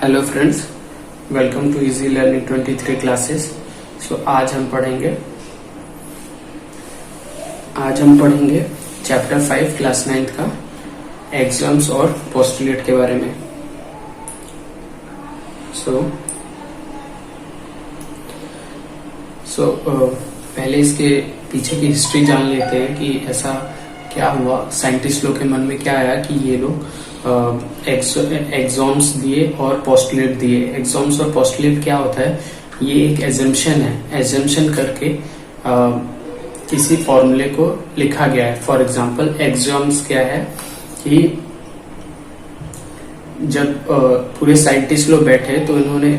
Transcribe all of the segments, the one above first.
Hello friends, welcome to easy learning 23 classes. So आज हम पढ़ेंगे चैप्टर 5 क्लास 9 का एग्जाम्स और पोस्टुलेट के बारे में। पहले इसके पीछे की हिस्ट्री जान लेते हैं कि ऐसा क्या हुआ, साइंटिस्ट लोग के मन में क्या आया कि ये लोग एग्जाम्स दिए और पोस्टुलेट दिए। एग्जाम्स और पोस्टुलेट क्या होता है, ये एक एजम्पशन है। एजम्पशन करके किसी फॉर्मूले को लिखा गया है। फॉर एग्जांपल एग्जाम्स क्या है कि जब पूरे साइंटिस्ट लोग बैठे तो इन्होंने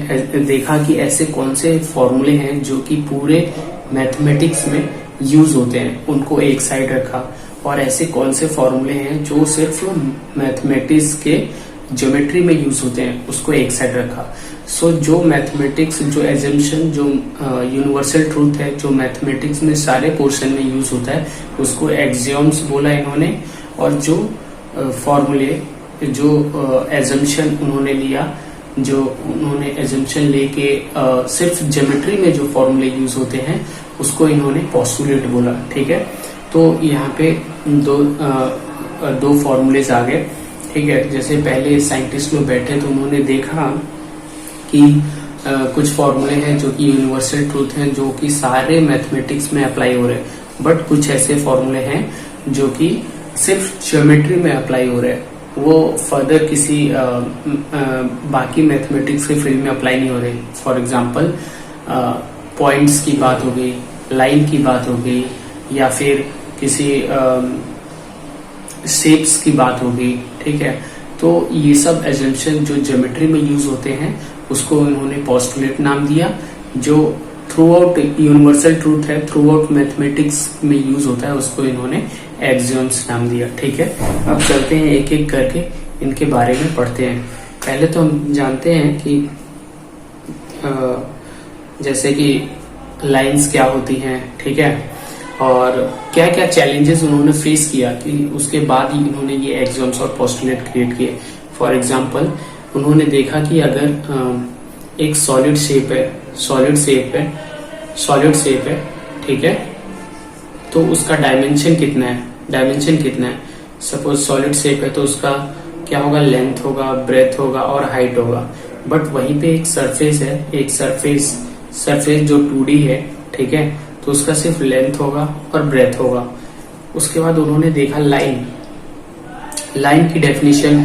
देखा कि ऐसे कौन से फॉर्मूले हैं जो कि पूरे मैथमेटिक्स में यूज होते हैं, उनको एक साइड रखा। और ऐसे कौन से फॉर्मूले हैं जो सिर्फ मैथमेटिक्स के ज्योमेट्री में यूज होते हैं, उसको एक साइड रखा। जो मैथमेटिक्स, जो एजम्पशन, जो यूनिवर्सल ट्रूथ है, जो मैथमेटिक्स में सारे पोर्शन में यूज होता है, उसको एक्सियोम्स बोला इन्होंने। और जो फॉर्मूले, जो एजम्पशन उन्होंने लिया, जो उन्होंने एजम्पशन लेके सिर्फ ज्योमेट्री में जो फॉर्मूले यूज होते हैं, उसको इन्होंने पोस्टुलेट बोला। ठीक है, तो यहाँ पे दो फॉर्मूलेज आ गए। ठीक है, जैसे पहले साइंटिस्ट लोग बैठे तो उन्होंने देखा कि कुछ फॉर्मूले हैं जो कि यूनिवर्सल ट्रूथ हैं, जो कि सारे मैथमेटिक्स में अप्लाई हो रहे हैं। बट कुछ ऐसे फॉर्मूले हैं जो कि सिर्फ ज्योमेट्री में अप्लाई हो रहे हैं, वो फर्दर किसी बाकी मैथमेटिक्स के फील्ड में अप्लाई नहीं हो रहे। फॉर एग्जांपल पॉइंट्स की बात हो गई, लाइन की बात हो गई, या फिर किसी शेप्स की बात हो गई। ठीक है, तो ये सब एजम्पशन जो ज्योमेट्री में यूज होते हैं, उसको इन्होंने पोस्टुलेट नाम दिया। जो थ्रू आउट यूनिवर्सल ट्रूथ है, थ्रू आउट मैथमेटिक्स में यूज होता है, उसको इन्होंने एक्सियोम्स नाम दिया। ठीक है, अब चलते हैं एक एक करके इनके बारे में पढ़ते हैं। पहले तो हम जानते हैं कि जैसे कि लाइंस क्या होती हैं। ठीक है, और क्या क्या चैलेंजेस उन्होंने फेस किया कि उसके बाद ही इन्होंने ये एक्सियोम्स और पोस्टुलेट क्रिएट किए। फॉर एग्जांपल उन्होंने देखा कि अगर एक सॉलिड शेप है, ठीक है, तो उसका डायमेंशन कितना है। सपोज सॉलिड शेप है तो उसका क्या होगा, लेंथ होगा, ब्रेथ होगा और हाइट होगा। बट वहीं पे एक सरफेस है, एक सरफेस जो 2D है, ठीक है, तो उसका सिर्फ लेंथ होगा और ब्रेथ होगा। उसके बाद उन्होंने देखा लाइन की डेफिनेशन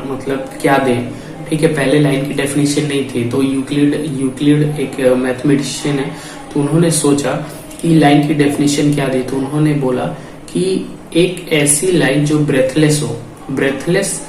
मतलब क्या दें। ठीक है, पहले लाइन की डेफिनेशन नहीं थी, तो यूक्लिड एक मैथमेटिशियन है, तो उन्होंने सोचा कि लाइन की डेफिनेशन क्या दे। तो उन्होंने बोला कि एक ऐसी लाइन जो ब्रेथलेस हो, ब्रेथलेस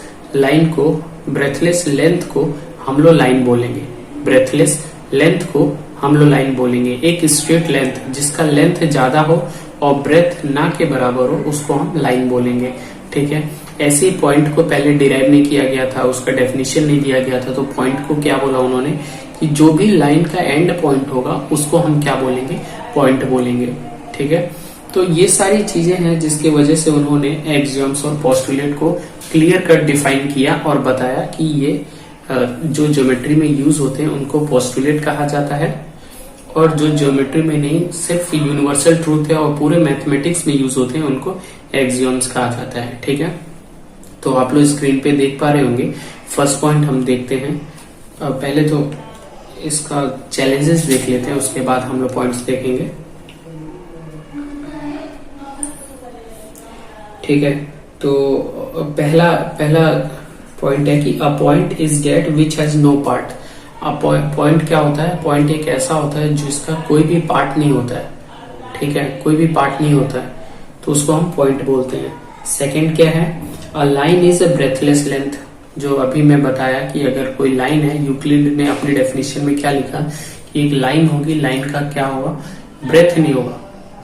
लेंथ को हम लोग लाइन बोलेंगे, ब्रेथलेस लेंथ को हम लोग लाइन बोलेंगे। एक स्ट्रेट लेंथ जिसका लेंथ ज्यादा हो और ब्रेथ ना के बराबर हो, उसको हम लाइन बोलेंगे। ठीक है, ऐसे पॉइंट को पहले डिराइव नहीं किया गया था, उसका डेफिनेशन नहीं दिया गया था, तो पॉइंट को क्या बोला उन्होंने कि जो भी लाइन का एंड पॉइंट होगा उसको हम क्या बोलेंगे, पॉइंट बोलेंगे। ठीक है, तो ये सारी चीजें हैं जिसकी वजह से उन्होंने एक्सियोम्स और पोस्टुलेट को क्लियर कट डिफाइन किया और बताया कि ये जो ज्योमेट्री में यूज होते हैं उनको पोस्टुलेट कहा जाता है, और जो ज्योमेट्री में नहीं, सिर्फ यूनिवर्सल ट्रूथ है और पूरे मैथमेटिक्स में यूज होते हैं, उनको एक्सियोम्स कहा जाता है। ठीक है, तो आप लोग स्क्रीन पे देख पा रहे होंगे। फर्स्ट पॉइंट हम देखते हैं। पहले तो इसका चैलेंजेस देख लेते हैं, उसके बाद हम लोग पॉइंट्स देखेंगे। ठीक है, तो पहला पॉइंट है कि a point is that which has no part. Point क्या होता है, पॉइंट एक ऐसा होता है जिसका कोई भी पार्ट नहीं होता है। ठीक है, कोई भी पार्ट नहीं होता है, तो उसको हम पॉइंट बोलते हैं। सेकंड क्या है, a line is a breathless length. जो अभी मैं बताया कि अगर कोई लाइन है, यूक्लिड ने अपनी डेफिनेशन में क्या लिखा कि एक लाइन होगी, लाइन का क्या होगा, ब्रेथ नहीं होगा।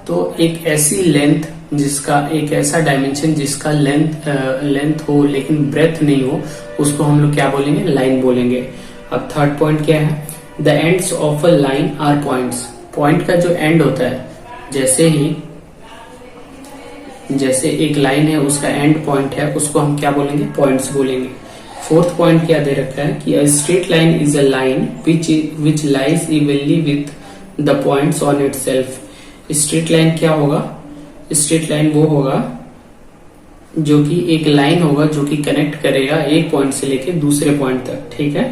तो एक ऐसी लेंथ जिसका एक ऐसा डायमेंशन जिसका लेंथ हो लेकिन ब्रेथ नहीं हो, उसको हम लोग क्या बोलेंगे, लाइन बोलेंगे। अब थर्ड पॉइंट क्या है, the ends of a line are points. Point का जो एंड होता है, जैसे एक लाइन है, उसका एंड पॉइंट है, उसको हम क्या बोलेंगे, पॉइंट्स बोलेंगे। फोर्थ पॉइंट क्या दे रखा है कि अ straight line is a line which lies evenly with the points on itself. Straight line क्या होगा? स्ट्रेट लाइन वो होगा जो कि एक लाइन होगा जो कि कनेक्ट करेगा एक पॉइंट से लेके दूसरे पॉइंट तक, ठीक है।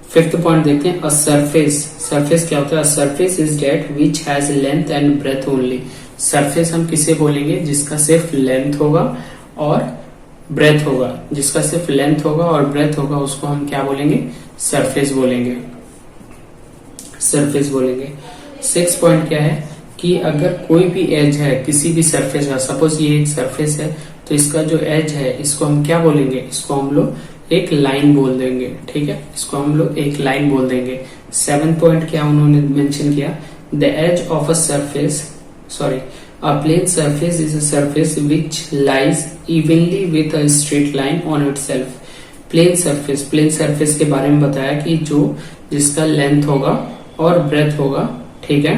फिफ्थ पॉइंट देखते हैं, अ सरफेस। सरफेस क्या होता है? A surface is that which has length and breath only. Surface हम किसे बोलेंगे? जिसका सिर्फ लेंथ होगा और ब्रेथ होगा। जिसका सिर्फ लेंथ होगा और ब्रेथ होगा उसको हम क्या बोलेंगे? सरफेस बोलेंगे, सरफेस बोलेंगे। सिक्स पॉइंट क्या है कि अगर कोई भी एज है किसी भी सरफेस का, सपोज ये एक सरफेस है, तो इसका जो एज है इसको हम क्या बोलेंगे? इसको हम लोग एक लाइन बोल देंगे, ठीक है। इसको हम लोग एक लाइन बोल देंगे। सेवन पॉइंट क्या उन्होंने मेंशन किया? The edge of a surface, sorry, a plane surface is a surface which lies evenly with a straight line on itself. Plane surface, plane surface के बारे में बताया कि जो जिसका लेंथ होगा और ब्रेथ होगा, ठीक है,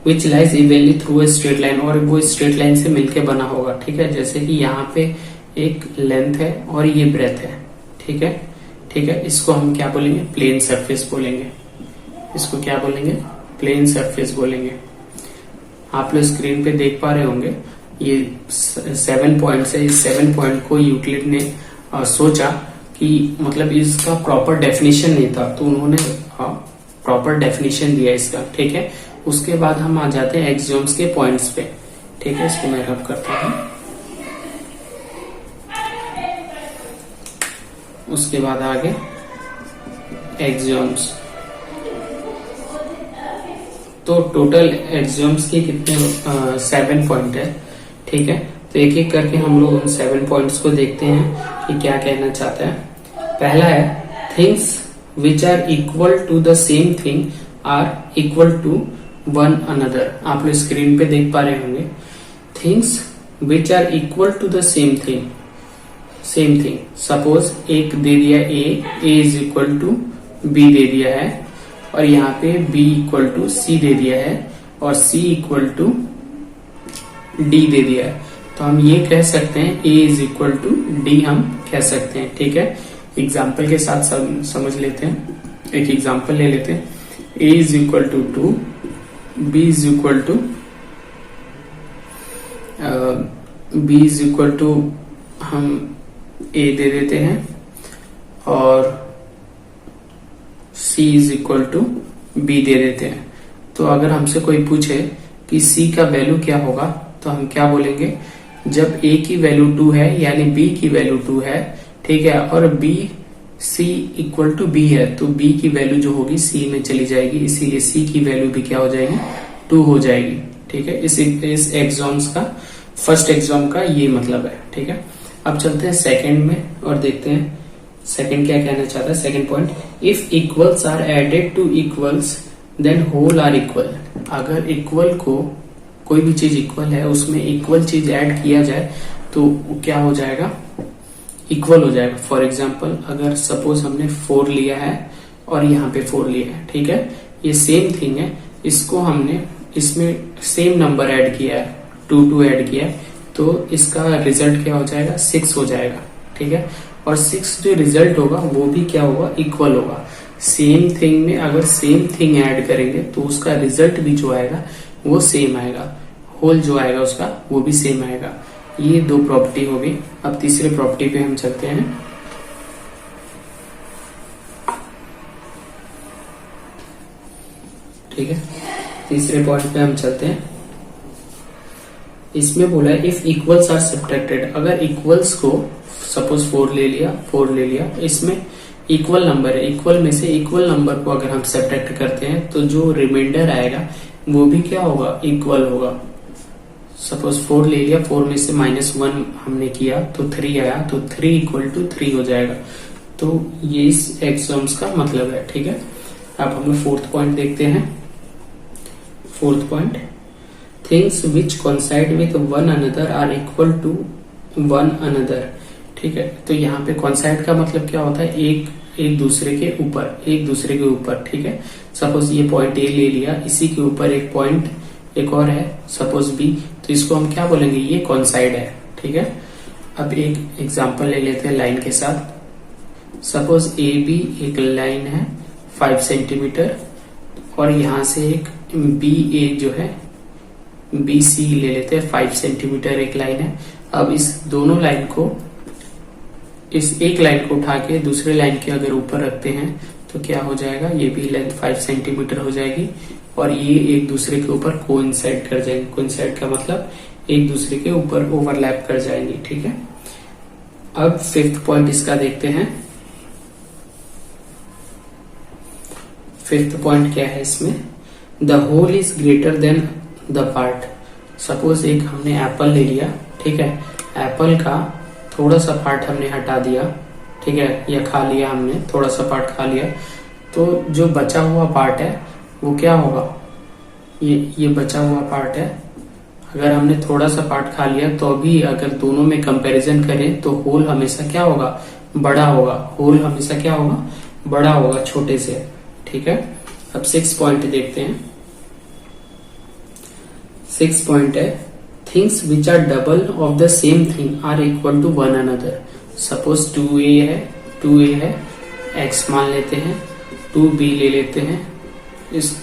विच lies evenly through a straight line, और वो स्ट्रेट लाइन से मिलके बना होगा, ठीक है। जैसे कि यहाँ पे एक लेंथ है और ये ब्रेथ है, ठीक है, ठीक है। इसको हम क्या बोलेंगे? प्लेन सरफेस बोलेंगे। इसको क्या बोलेंगे? प्लेन सरफेस बोलेंगे। आप लोग स्क्रीन पे देख पा रहे होंगे ये 7 पॉइंट्स है। इस 7 पॉइंट को यूक्लिड ने सोचा कि मतलब इसका प्रॉपर डेफिनेशन नहीं था, तो उन्होंने प्रॉपर डेफिनेशन दिया इसका, ठीक है। उसके बाद हम आ जाते हैं एक्सियोम्स के पॉइंट्स पे, ठीक है। इसको मैं रब करता हूं। उसके बाद आगे एक्सियोम्स। तो टोटल एक्सियोम्स के कितने 7 पॉइंट है, ठीक है। तो एक एक करके हम लोग उन 7 पॉइंट्स को देखते हैं कि क्या कहना चाहता है। पहला है things which are equal to the same thing are equal to one another. आप लोग स्क्रीन पे देख पा रहे होंगे things which are equal to the same thing, same thing. Suppose एक दे दिया A is equal to B दे दिया है, और यहाँ पे b इक्वल टू सी दे दिया है, और c इक्वल टू d दे दिया है। तो हम ये कह सकते हैं a is equal to d हम कह सकते हैं, ठीक है। एग्जाम्पल के साथ समझ लेते हैं। एक एग्जाम्पल ले लेते हैं। a is equal to 2, b is equal to हम a दे देते हैं, और c is equal to b दे देते हैं। तो अगर हमसे कोई पूछे कि c का वैल्यू क्या होगा, तो हम क्या बोलेंगे? जब a की वैल्यू 2 है यानी b की वैल्यू 2 है, ठीक है, और b c equal to b है, तो b की वैल्यू जो होगी c में चली जाएगी, इसीलिए c की वैल्यू भी क्या हो जाएगी? 2 हो जाएगी, ठीक है। इस एग्जाम्स का, फर्स्ट एग्जाम का ये मतलब है, ठीक है। अब चलते हैं सेकंड में और देखते हैं सेकंड क्या कहना चाहता है। Second point, if equals are added to equals then whole are equal. अगर इक्वल को, कोई भी चीज इक्वल है उसमें इक्वल चीज ऐड किया जाए तो क्या हो जाएगा? इक्वल हो जाएगा। फॉर एग्जाम्पल अगर सपोज हमने 4 लिया है और यहाँ पे 4 लिया है, ठीक है, ये सेम थिंग है, इसको हमने इसमें सेम नंबर ऐड किया है, 2 ऐड किया है, तो इसका रिजल्ट क्या हो जाएगा? 6 हो जाएगा, ठीक है। और 6 जो रिजल्ट होगा वो भी क्या होगा? इक्वल होगा। सेम थिंग में अगर सेम थिंग ऐड करेंगे तो उसका रिजल्ट भी जो आएगा वो सेम आएगा, होल जो आएगा उसका वो भी सेम आएगा। ये 2 प्रॉपर्टी हो गई। अब तीसरे प्रॉपर्टी पे हम चलते हैं। ठीक है, तीसरे पॉइंट पे हम चलते हैं। इसमें बोला है इफ इक्वल्स आर सब्ट्रैक्टेड। अगर इक्वल्स को सपोज 4 ले लिया, इसमें इक्वल नंबर है, इक्वल में से इक्वल नंबर को अगर हम सब्ट्रैक्ट करते हैं तो जो रिमाइंडर आएगा वो भी क्या होगा? इक्वल होगा। सपोज 4 ले लिया, 4 में से -1 हमने किया तो 3 आया, तो 3 इक्वल टू 3 हो जाएगा। तो ये इस एक्सम्स का मतलब है, ठीक है। अब हम लोग फोर्थ पॉइंट देखते हैं। Fourth point, things which coincide with one another are equal to one another. ठीक है, तो यहाँ पे कोइंसाइड का मतलब क्या होता है? एक दूसरे के ऊपर, ठीक है। सपोज ये पॉइंट ए ले लिया, इसी के ऊपर एक पॉइंट एक और है सपोज बी, तो इसको हम क्या बोलेंगे? ये कोइंसाइड है, ठीक है। अब एक एग्जांपल ले लेते हैं लाइन के साथ। सपोज ए बी एक लाइन है 5 सेंटीमीटर, और यहां से एक बी ए जो है बी सी ले लेते हैं, 5 सेंटीमीटर एक लाइन है। अब इस दोनों लाइन को, इस एक लाइन को उठा के दूसरे लाइन के अगर ऊपर रखते हैं तो क्या हो जाएगा, ये भी लेंथ 5 सेंटीमीटर हो जाएगी और ये एक दूसरे के ऊपर कोइंसाइड कर जाएंगे। कोइंसाइड का मतलब एक दूसरे के ऊपर ओवरलैप कर जाएंगे, ठीक है। अब 5th पॉइंट इसका देखते हैं। 5th पॉइंट क्या है इसमें, the whole is greater than the part. Suppose एक हमने एप्पल ले लिया, ठीक है, एप्पल का थोड़ा सा पार्ट हमने हटा दिया, ठीक है, या खा लिया हमने, थोड़ा सा पार्ट खा लिया, तो जो बचा हुआ पार्ट है वो क्या होगा, ये बचा हुआ पार्ट है। अगर हमने थोड़ा सा पार्ट खा लिया तो अभी अगर दोनों में कंपैरिजन करें तो होल हमेशा क्या होगा, बड़ा होगा। होल हमेशा क्या होगा, बड़ा होगा छोटे से, ठीक है। अब 6 पॉइंट देखते हैं। 6 पॉइंट है, things which are double of the same thing are equal to one another. Suppose 2a है, x मान लेते हैं, 2b ले लेते हैं, इस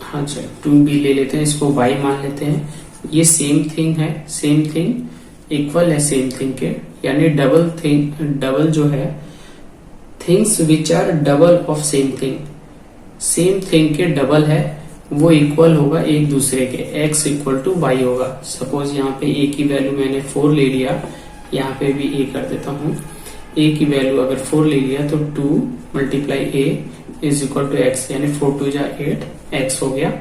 हाँ चल 2b ले लेते हैं, इसको y मान लेते हैं। ये सेम थिंग है, सेम थिंग इक्वल है सेम थिंग के, यानी डबल जो है, things which are double of same thing, same thing के डबल है, वो इक्वल होगा एक दूसरे के, x इक्वल टू वाई होगा। सपोज यहाँ पे a की वैल्यू मैंने 4 ले लिया, यहाँ पे भी a कर देता हूँ। a की वैल्यू अगर 4 ले लिया तो 2 multiply a is equal to x, यानी 4 2 जा 8, x हो गया।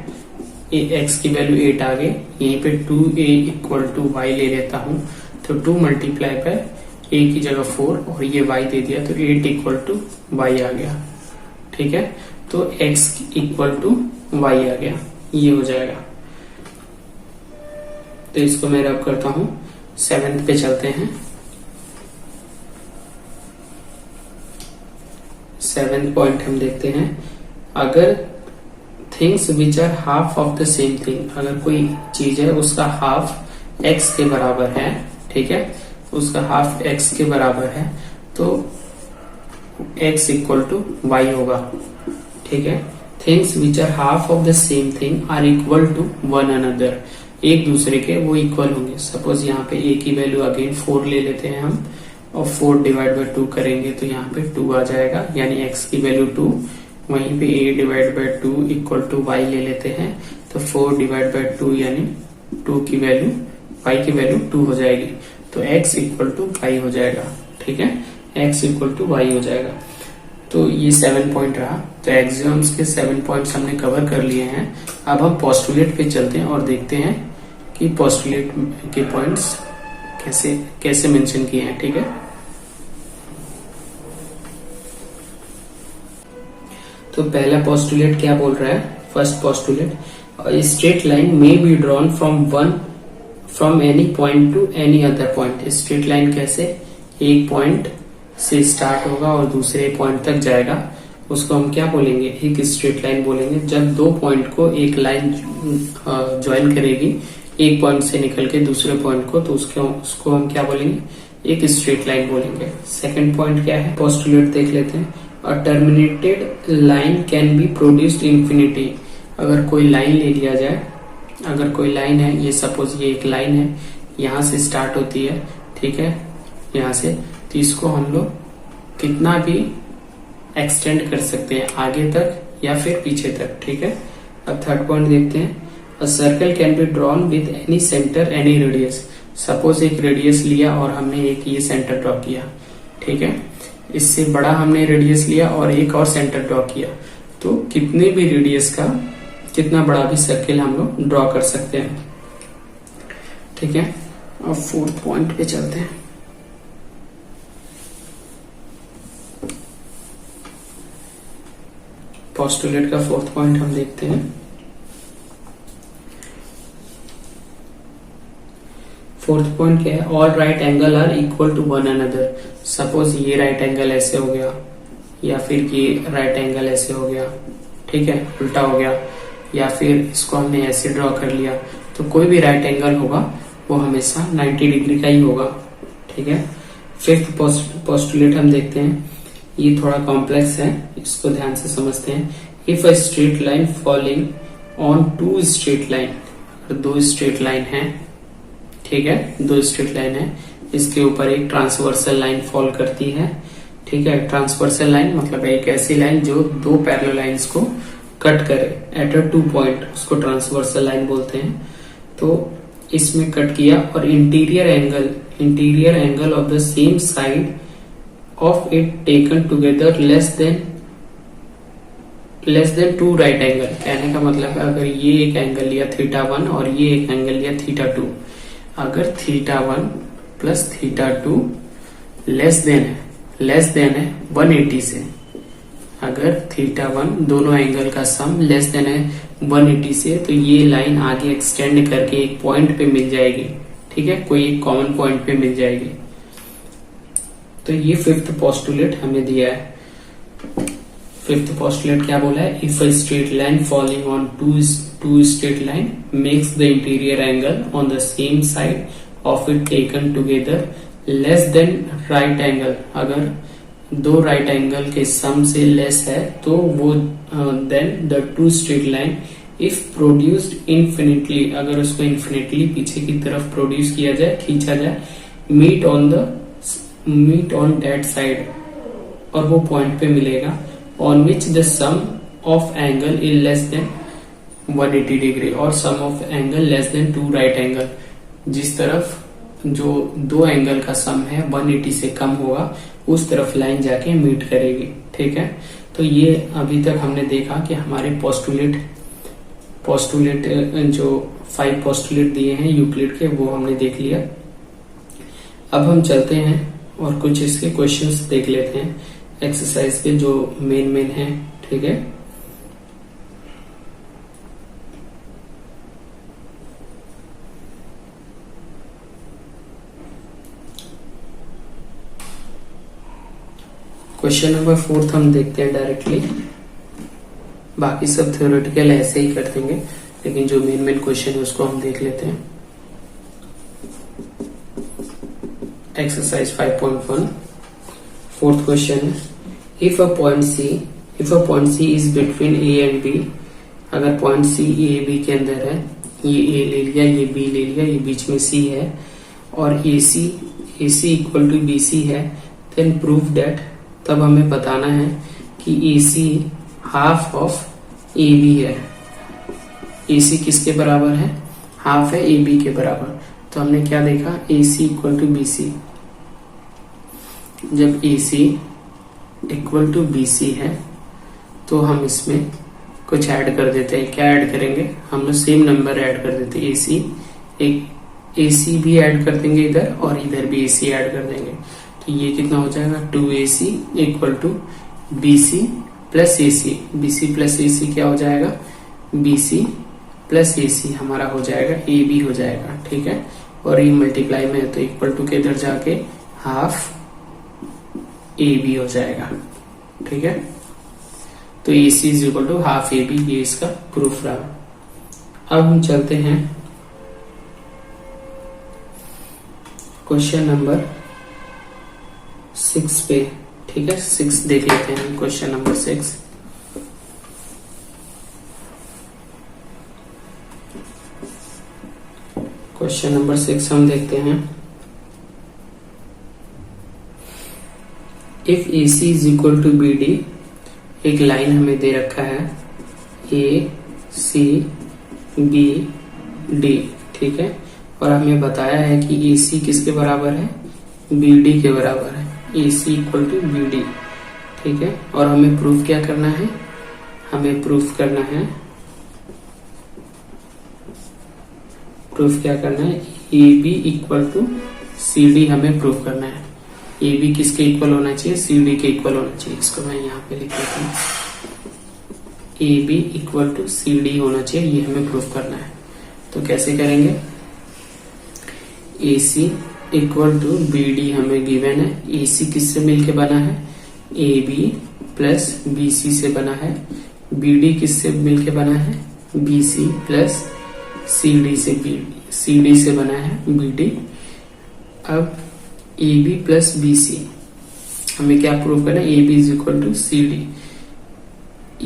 x की वैल्यू 8 आ गई, यहीं पे 2a इक्वल टू वाई ले लेता हूँ, तो 2 मल्टीप्लाई पर a की जगह 4 और ये y दे दिया, तो 8 इक्वल टू वाई आ गया, ठीक है। तो x इक्वल टू वाई आ गया, ये हो जाएगा। तो इसको मैं रब करता हूं। 7th पे चलते हैं। 7th पॉइंट हम देखते हैं, अगर things which are half of the same thing, अगर कोई चीज है उसका हाफ x के बराबर है, ठीक है, उसका हाफ x के बराबर है, तो x इक्वल टू वाई होगा, ठीक है। Things which are half of the same thing are equal to one another, एक दूसरे के वो इक्वल होंगे। सपोज यहाँ पे a की वैल्यू अगेन 4 ले लेते हैं हम, और 4 डिवाइड बाय 2 करेंगे तो यहाँ पे 2 आ जाएगा, यानी x की वैल्यू 2, वहीं पे a divide by 2 equal to y ले लेते हैं, तो 4 डिवाइड बाय 2 यानी 2 की वैल्यू, y की वैल्यू 2 हो जाएगी, तो x इक्वल टू y हो जाएगा, ठीक है, x इक्वल टू y हो जाएगा। तो ये 7 पॉइंट रहा। तो एक्सियम्स के 7 पॉइंट्स हमने कवर कर लिए हैं। अब हम पोस्टुलेट पे चलते हैं और देखते हैं कि पोस्टुलेट के पॉइंट्स कैसे कैसे मेंशन किए हैं, ठीक है। तो पहला पोस्टुलेट क्या बोल रहा है, first postulate, straight line may be drawn from any point two any other point. Straight line कैसे, एक पॉइंट से स्टार्ट होगा और दूसरे पॉइंट तक जाएगा, उसको हम क्या बोलेंगे, एक स्ट्रेट लाइन बोलेंगे। जब दो पॉइंट को एक लाइन ज्वाइन करेगी एक पॉइंट से निकल के दूसरे पॉइंट को, तो उसको हम क्या बोलेंगे, एक स्ट्रेट लाइन बोलेंगे। सेकंड पॉइंट क्या है, पोस्टुलेट देख लेते हैं। A terminated line can be produced infinity. अगर कोई लाइन ले लिया जाए, अगर कोई लाइन है, ये सपोज ये एक लाइन है, यहाँ से स्टार्ट होती है, ठीक है, यहाँ से, तो इसको हम लोग कितना भी एक्सटेंड कर सकते हैं, आगे तक या फिर पीछे तक, ठीक है। अब थर्ड पॉइंट देखते हैं। A circle can be drawn with any centre any radius. Suppose एक रेडियस लिया और हमने एक ये सेंटर ड्रॉ किया, ठीक है, इससे बड़ा हमने रेडियस लिया और एक और सेंटर ड्रॉ किया, तो कितने भी रेडियस का कितना बड़ा भी सर्किल हम लोग ड्रॉ कर सकते हैं, ठीक है। अब फोर्थ पॉइंट पे चलते हैं। पोस्टुलेट का फोर्थ पॉइंट हम देखते हैं। फोर्थ पॉइंट क्या है, all right angle are equal to one another. Suppose ये राइट एंगल ऐसे हो गया या फिर ये राइट एंगल ऐसे हो गया, ठीक है, उल्टा हो गया, या फिर इसको हमने ऐसे ड्रॉ कर लिया, तो कोई भी राइट एंगल होगा वो हमेशा 90 डिग्री का ही होगा, ठीक है। फिफ्थ पोस्टुलेट हम देखते हैं, ये थोड़ा कॉम्प्लेक्स है, इसको ध्यान से समझते हैं। If a straight line falling on two straight line, दो स्ट्रेट लाइन है, ठीक है, दो स्ट्रेट लाइन है, इसके ऊपर एक ट्रांसवर्सल लाइन फॉल करती है, ठीक है। ट्रांसवर्सल लाइन मतलब एक ऐसी लाइन जो दो पैरेलल लाइंस को कट करे एट अ टू पॉइंट, उसको ट्रांसवर्सल लाइन बोलते हैं। तो इसमें कट किया और interior angle of the same side of it taken together less than two right angle. कहने का मतलब है अगर ये एक एंगल लिया θ1 और ये एक एंगल लिया θ2, अगर θ1 प्लस θ2 लेस देन है 180 से, अगर θ1 दोनों एंगल का सम लेस देन है 180 से, तो ये लाइन आगे एक्सटेंड करके एक पॉइंट पे मिल जाएगी, ठीक है, कोई एक कॉमन पॉइंट पे मिल जाएगी। तो ये फिफ्थ पोस्टुलेट हमें दिया है। फिफ्थ पोस्टुलेट क्या बोला है, if a straight line falling on two straight line makes the interior angle on the same side of it taken together less than right angle, अगर दो राइट एंगल के सम से लेस है तो वो then the two straight line if produced infinitely, अगर उसको infinitely पीछे की तरफ प्रोड्यूस किया जाए, खींचा जाए, मीट ऑन दैट साइड, और वो पॉइंट पे मिलेगा on which the sum of angle is less than 180 degree और sum of angle less than two right angle, जिस तरफ जो दो एंगल का सम है 180 से कम होगा उस तरफ लाइन जाके मीट करेगी, ठीक है। तो ये अभी तक हमने देखा कि हमारे पोस्टुलेट जो 5 पोस्टुलेट दिए हैं यूक्लिड के, वो हमने देख लिया। अब हम चलते हैं और कुछ इसके क्वेश्चंस देख लेते हैं एक्सरसाइज के जो मेन हैं, ठीक है। क्वेश्चन नंबर 4 हम देखते हैं डायरेक्टली, बाकी सब थ्योरेटिकल ऐसे ही कर देंगे, लेकिन जो मेन क्वेश्चन है उसको हम देख लेते हैं। एक्सरसाइज 5.1 फोर्थ क्वेश्चन है, if a point C is between A and B, अगर पॉइंट सी ए बी के अंदर है, ये ए ले लिया, ये बी ले लिया, ये बीच में सी है, और ए सी इक्वल टू बी सी है, देन प्रूव दैट, तब हमें बताना है कि ए सी हाफ ऑफ ए बी है। ए सी किसके बराबर है, हाफ है ए बी के बराबर। तो हमने क्या देखा, ए सी इक्वल टू बी सी, जब ए सी इक्वल टू बी सी है तो हम इसमें कुछ ऐड कर देते हैं। क्या ऐड करेंगे, हम लोग सेम नंबर ऐड कर देते हैं, ए सी भी ऐड कर देंगे इधर और इधर भी ए सी ऐड कर देंगे। तो ये कितना हो जाएगा, 2AC equal to BC plus AC। BC plus AC क्या हो जाएगा, BC प्लस AC हमारा हो जाएगा AB हो जाएगा, ठीक है। और ये मल्टीप्लाई में है तो इक्वल टू के इधर जाके हाफ AB हो जाएगा, ठीक है। तो AC is equal to half AB, ये इसका प्रूफ रहा। अब हम चलते हैं क्वेश्चन नंबर 6 पे, ठीक है। 6 देख लेते हैं, क्वेश्चन नंबर 6। क्वेश्चन नंबर 6 हम देखते हैं, if AC is equal to BD, एक लाइन हमें दे रखा है ACBD, ठीक है, और हमें बताया है कि AC किसके बराबर है, BD के बराबर है, AC इक्वल टू BD, ठीक है। और हमें प्रूफ क्या करना है, प्रूफ क्या करना है, AB इक्वल टू CD हमें प्रूफ करना है। AB किसके इक्वल होना चाहिए, CD के इक्वल होना चाहिए। इसको मैं यहाँ पे लिख देता हूँ, AB इक्वल टू CD होना चाहिए, ये हमें प्रूफ करना है। तो कैसे करेंगे, AC इक्वल टू BD हमें गिवन है, AC किससे मिलके बना है, AB प्लस BC से बना है, BD किससे मिलके बना है, BC प्लस CD से बना है BD। अब A B plus B C, हमें क्या प्रूव करना है, A B is equal to C D.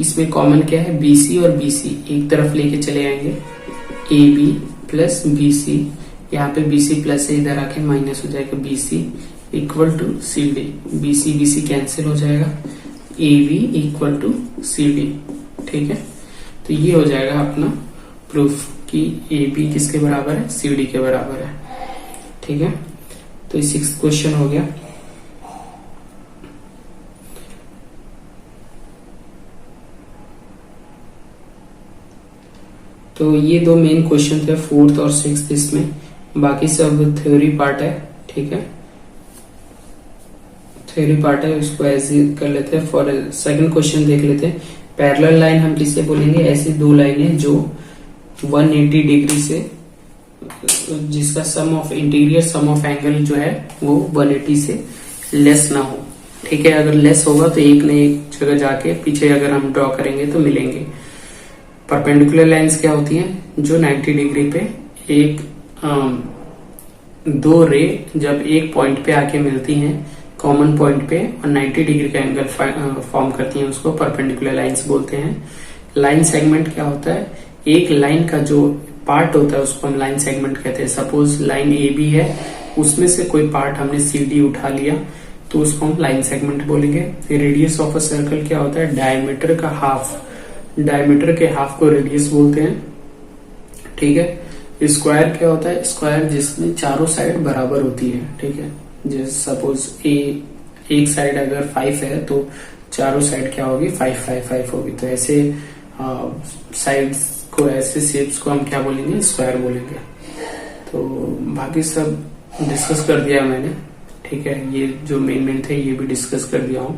इसमें कॉमन क्या है, बी सी और बी सी एक तरफ लेके चले आएंगे, A B plus B C, यहाँ पे बी सी प्लस है, इधर आके माइनस हो जाएगा, B C equal to C D, B C cancel हो जाएगा, A B equal to C D. ठीक है, तो ये हो जाएगा अपना प्रूफ कि ए बी किसके बराबर है, सी डी के बराबर है। ठीक है, तो 6th क्वेश्चन हो गया। तो ये दो मेन क्वेश्चन थे, 4th और 6th इसमें, बाकी सब थ्योरी पार्ट है। ठीक है, थ्योरी पार्ट है, उसको ऐसे कर लेते हैं। फॉर सेकंड क्वेश्चन देख लेते हैं। पैरेलल लाइन हम किसे बोलेंगे, ऐसी दो लाइनें जो 180 डिग्री से, जिसका sum of interior sum of angle जो है वो 180 से लेस ना हो। ठीक है, अगर लेस होगा तो एक न एक जगह जाके पीछे अगर हम ड्रॉ करेंगे तो मिलेंगे। परपेंडिकुलर लाइंस क्या होती हैं, जो 90 डिग्री पे एक दो रे जब एक पॉइंट पे आके मिलती हैं, कॉमन पॉइंट पे, और 90 डिग्री का एंगल फॉर्म करती हैं, उसको परपेंडिकुलर लाइंस बोलते हैं। लाइन सेगमेंट क्या होता है, एक लाइन का जो पार्ट होता है उसको हम लाइन सेगमेंट कहते हैं। सपोज लाइन ए बी है, उसमें से कोई पार्ट हमने सी डी उठा लिया तो उसको हम लाइन सेगमेंट बोलेंगे। रेडियस ऑफ अ सर्कल क्या होता है, डायमीटर का हाफ, डायमीटर के हाफ को रेडियस बोलते हैं। ठीक है, स्क्वायर क्या होता है, स्क्वायर जिसमें चारों साइड बराबर होती है। ठीक है, जैसे सपोज एक साइड अगर 5 है तो चारों साइड क्या होगी, 5 5 5 होगी। तो ऐसे साइड्स को, ऐसे शेप्स को हम क्या बोलेंगे, स्क्वायर बोलेंगे। तो बाकी सब डिस्कस कर दिया मैंने। ठीक है, ये जो मेन थे ये भी डिस्कस कर दिया हूं।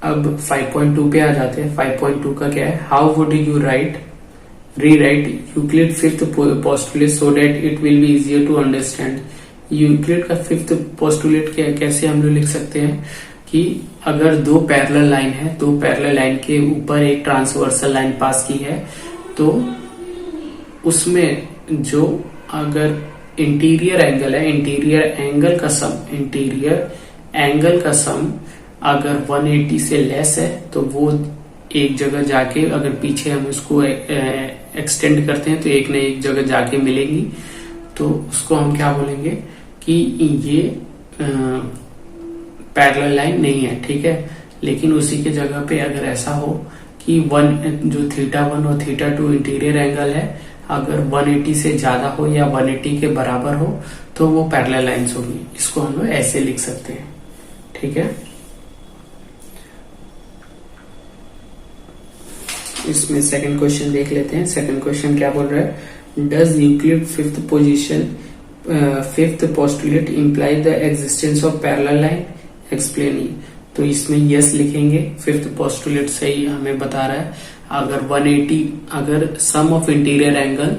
अब 5.2 पे आ जाते हैं। 5.2 का क्या है, how would you rewrite Euclid fifth postulate so that it will be easier to understand. Euclid का फिफ्थ पोस्टुलेट कैसे हम लोग लिख सकते हैं कि अगर दो पैरेलल लाइन है, दो पैरेलल लाइन के ऊपर एक ट्रांसवर्सल लाइन पास की है, तो उसमें जो अगर इंटीरियर एंगल है, इंटीरियर एंगल का सम अगर 180 से लेस है तो वो एक जगह जाके, अगर पीछे हम उसको एक्सटेंड करते हैं तो एक न एक जगह जाके मिलेंगी। तो उसको हम क्या बोलेंगे कि ये पैरेलल लाइन नहीं है। ठीक है, लेकिन उसी के जगह पे अगर ऐसा हो कि जो θ1 और θ2 इंटीरियर एंगल है, अगर 180 से ज्यादा हो या 180 के बराबर हो तो वो पैरेलल लाइंस होगी। इसको हम लोग ऐसे लिख सकते हैं। ठीक है, इसमें सेकंड क्वेश्चन देख लेते हैं। सेकंड क्वेश्चन क्या बोल रहा है, does Euclid fifth postulate imply the existence of parallel line, explain. तो इसमें यस लिखेंगे, फिफ्थ पोस्टुलेट सही हमें बता रहा है। अगर 180, अगर सम ऑफ इंटीरियर एंगल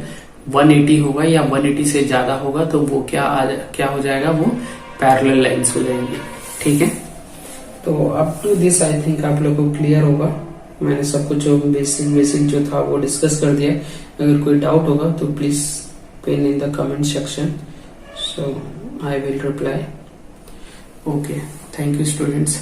180 होगा या 180 से ज्यादा होगा तो वो क्या हो जाएगा, वो पैरेलल लाइंस हो जाएंगी। ठीक है, तो up to this I think आप लोगों को क्लियर होगा। मैंने सब कुछ जो बेसिक जो था वो डिस्कस कर दिया। अगर कोई डाउट होगा तो please pin in the comment section, so I will reply. Okay, thank you students.